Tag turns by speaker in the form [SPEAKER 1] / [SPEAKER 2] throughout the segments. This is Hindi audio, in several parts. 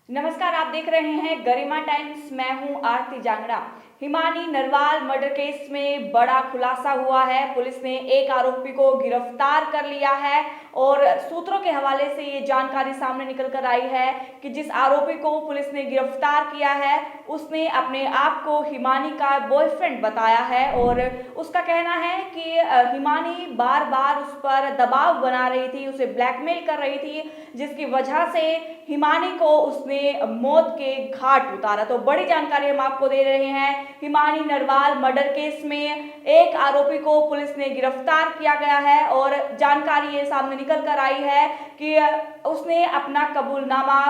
[SPEAKER 1] नमस्कार, आप देख रहे हैं गरिमा टाइम्स। मैं हूं आरती जांगड़ा। हिमानी नरवाल मर्डर केस में बड़ा खुलासा हुआ है। पुलिस ने एक आरोपी को गिरफ्तार कर लिया है और सूत्रों के हवाले से ये जानकारी सामने निकल कर आई है कि जिस आरोपी को पुलिस ने गिरफ्तार किया है उसने अपने आप को हिमानी का बॉयफ्रेंड बताया है और उसका कहना है कि हिमानी बार बार उस पर दबाव बना रही थी, उसे ब्लैकमेल कर रही थी, जिसकी वजह से हिमानी को उसने मौत के घाट उतारा। तो बड़ी जानकारी हम आपको दे रहे हैं। हिमानी नरवाल मर्डर केस में एक आरोपी को पुलिस ने गिरफ्तार किया गया है और जानकारी ये सामने निकल कर आई है कि उसने अपना कबूलनामा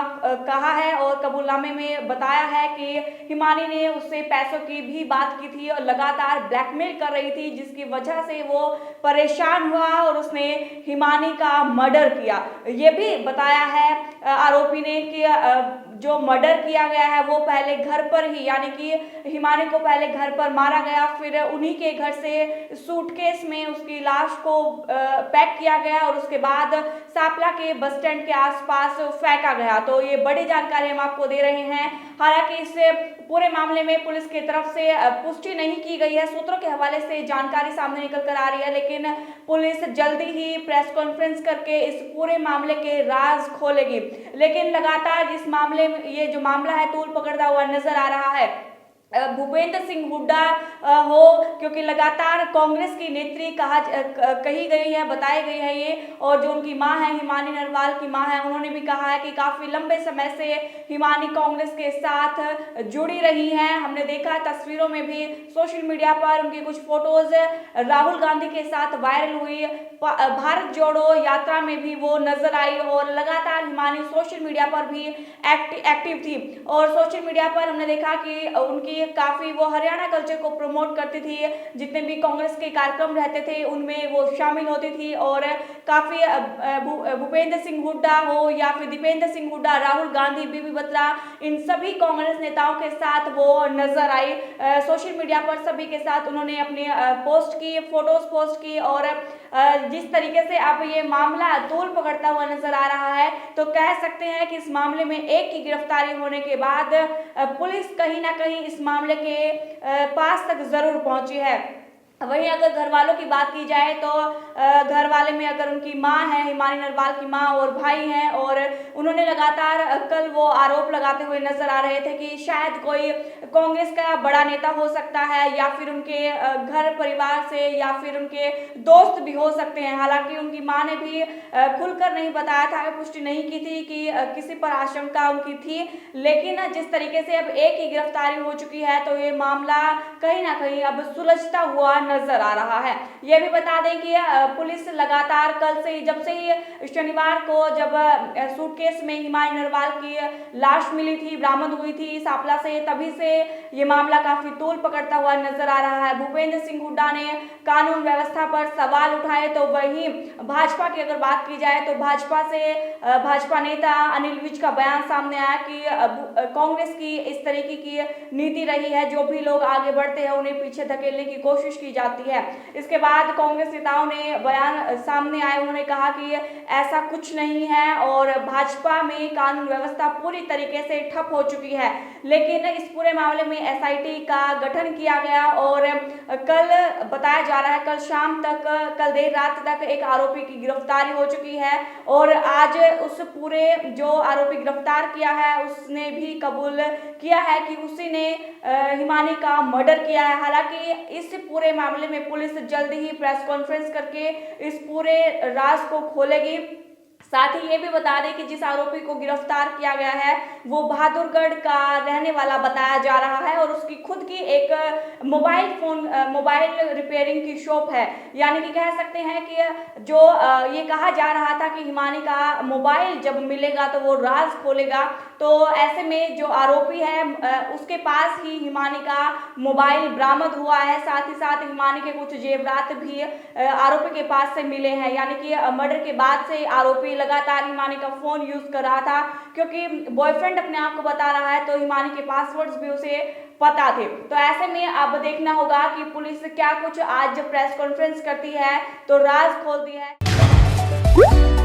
[SPEAKER 1] कहा है और कबूलनामे में बताया है कि हिमानी ने उससे पैसों की भी बात की थी और लगातार ब्लैकमेल कर रही थी, जिसकी वजह से वो परेशान हुआ और उसने हिमानी का मर्डर किया। ये भी बताया है आरोपी ने कि जो मर्डर किया गया है वो पहले घर पर ही, यानी कि हिमानी को पहले घर पर मारा गया, फिर उन्हीं के घर से सूटकेस में उसकी लाश को पैक किया गया और उसके बाद सापला के बस स्टैंड के आसपास फेंका गया। तो ये बड़ी जानकारी हम आपको दे रहे हैं। हालांकि इस पूरे मामले में पुलिस की तरफ से पुष्टि नहीं की गई है। सूत्रों के हवाले से जानकारी सामने निकल कर आ रही है, लेकिन पुलिस जल्दी ही प्रेस कॉन्फ्रेंस करके इस पूरे मामले के राज खोलेगी। लेकिन लगातार इस मामले में ये जो मामला है तूल पकड़ता हुआ नजर आ रहा है। भूपेंद्र सिंह हुड्डा हो, क्योंकि लगातार कांग्रेस की नेत्री कही गई है, बताई गई है ये, और जो उनकी मां है, हिमानी नरवाल की मां है, उन्होंने भी कहा है कि काफी लंबे समय से हिमानी कांग्रेस के साथ जुड़ी रही हैं। हमने देखा तस्वीरों में भी सोशल मीडिया पर उनकी कुछ फोटोज राहुल गांधी के साथ वायरल हुई। भारत जोड़ो यात्रा में भी वो नजर आई और लगातार हिमानी सोशल मीडिया पर भी एक्टिव थी और सोशल मीडिया पर हमने देखा कि उनकी काफी वो हरियाणा कल्चर को प्रमोट करती थी। जितने भी कांग्रेस के कार्यक्रम रहते थे उनमें वो शामिल होती थी और काफी भूपेंद्र सिंह हुड्डा हो या फिर दीपेंद्र सिंह हुड्डा, राहुल गांधी, बीबी बत्रा, इन सभी कांग्रेस नेताओं के साथ वो नजर आई। सोशल मीडिया पर सभी के साथ उन्होंने अपनी पोस्ट की, फोटोज पोस्ट की और जिस तरीके से अब ये मामला तूल पकड़ता हुआ नजर आ रहा है, तो कह सकते हैं कि इस मामले में एक की गिरफ्तारी होने के बाद पुलिस कहीं ना कहीं इस मामले के पास तक जरूर पहुंची है। वहीं अगर घर वालों की बात की जाए तो घर वाले में अगर उनकी मां है, हिमानी नरवाल की मां और भाई हैं, और उन्होंने लगातार कल वो आरोप लगाते हुए नजर आ रहे थे कि शायद कोई कांग्रेस का बड़ा नेता हो सकता है या फिर उनके घर परिवार से या फिर उनके दोस्त भी हो सकते हैं। हालांकि उनकी मां ने भी खुलकर नहीं बताया था, पुष्टि नहीं की थी कि किसी पर आशंका उनकी थी, लेकिन जिस तरीके से अब एक ही गिरफ्तारी हो चुकी है तो ये मामला कहीं ना कहीं अब सुलझता हुआ नजर आ रहा है। यह भी बता दें कि पुलिस लगातार कल से, जब से ही शनिवार को जब सूटकेस में हिमानी नरवाल की लाश मिली थी, बरामद हुई थी सापला से, तभी से ये मामला काफी तूल पकड़ता हुआ नजर आ रहा है। भूपेंद्र सिंह हुड्डा ने कानून व्यवस्था पर सवाल उठाए, तो वहीं भाजपा की अगर बात की जाए तो भाजपा से भाजपा नेता अनिल विज का बयान सामने आया कि कांग्रेस की इस तरीके की नीति रही है, जो भी लोग आगे बढ़ते हैं उन्हें पीछे धकेलने की कोशिश की जाती है। इसके बाद कांग्रेस नेताओं ने बयान सामने आए, उन्होंने कहा कि ऐसा कुछ नहीं है और भाजपा में कानून व्यवस्था पूरी तरीके से ठप हो चुकी है। लेकिन इस पूरे मामले में एसआईटी का गठन किया गया और कल बताया जा रहा है कल शाम तक, कल देर रात तक एक आरोपी की गिरफ्तारी हो चुकी है और आज उस पूरे जो आरोपी गिरफ्तार किया है उसने भी कबूल किया है कि उसी ने हिमानी का मर्डर किया है। हालांकि इस पूरे मामले में पुलिस जल्दी ही प्रेस कॉन्फ्रेंस करके इस पूरे राज को खोलेगी। साथ ही ये भी बता दें कि जिस आरोपी को गिरफ्तार किया गया है वो बहादुरगढ़ का रहने वाला बताया जा रहा है और उसकी खुद की एक मोबाइल रिपेयरिंग की शॉप है। यानी कि कह सकते हैं कि जो ये कहा जा रहा था कि हिमानी का मोबाइल जब मिलेगा तो वो राज खोलेगा, तो ऐसे में जो आरोपी है उसके पास ही हिमानी का मोबाइल बरामद हुआ है। साथ ही साथ हिमानी के कुछ जेवरात भी आरोपी के पास से मिले हैं। यानी कि मर्डर के बाद से आरोपी लगातार हिमानी का फोन यूज कर रहा था, क्योंकि बॉयफ्रेंड अपने आप को बता रहा है तो हिमानी के पासवर्ड्स भी उसे पता थे। तो ऐसे में अब देखना होगा कि पुलिस क्या कुछ आज प्रेस कॉन्फ्रेंस करती है तो राज खोलती है।